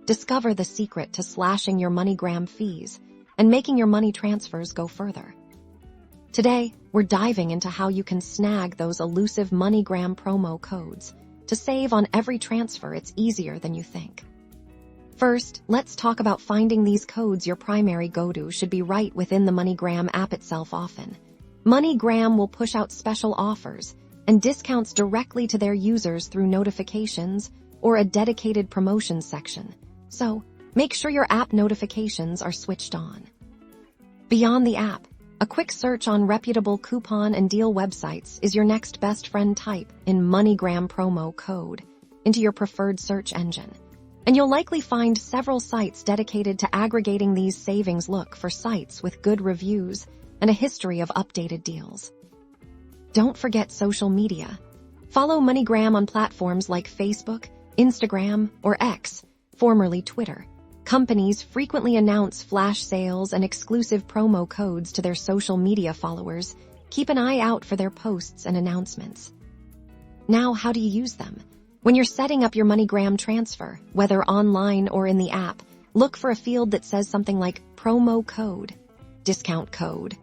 discover the secret to slashing your Moneygram fees and making your money transfers go further. Today, we're diving into how you can snag those elusive Moneygram promo codes to save on every transfer. It's easier than you think. First, let's talk about finding these codes. Your primary go-to should be right within the Moneygram app itself often. Moneygram will push out special offers and discounts directly to their users through notifications or a dedicated promotions section. So, make sure your app notifications are switched on. Beyond the app, a quick search on reputable coupon and deal websites is your next best friend. Type in Moneygram promo code into your preferred search engine, and you'll likely find several sites dedicated to aggregating these savings. Look for sites with good reviews and a history of updated deals. Don't forget social media. Follow Moneygram on platforms like Facebook, Instagram, or X, formerly Twitter. Companies frequently announce flash sales and exclusive promo codes to their social media followers. Keep an eye out for their posts and announcements. Now, how do you use them? When you're setting up your Moneygram transfer, whether online or in the app, look for a field that says something like promo code, discount code,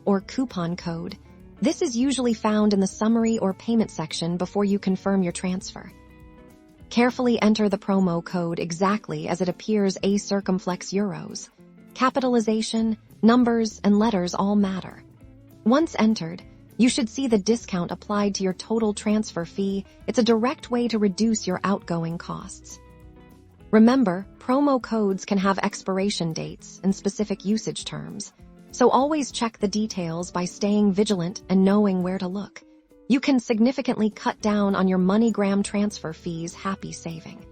or coupon code. This is usually found in the summary or payment section before you confirm your transfer. Carefully enter the promo code exactly as it appears. Circumflex euros. Capitalization, numbers, and letters all matter. Once entered, you should see the discount applied to your total transfer fee. It's a direct way to reduce your outgoing costs. Remember, promo codes can have expiration dates and specific usage terms, so always check the details by staying vigilant and knowing where to look. You can significantly cut down on your Moneygram transfer fees. Happy saving!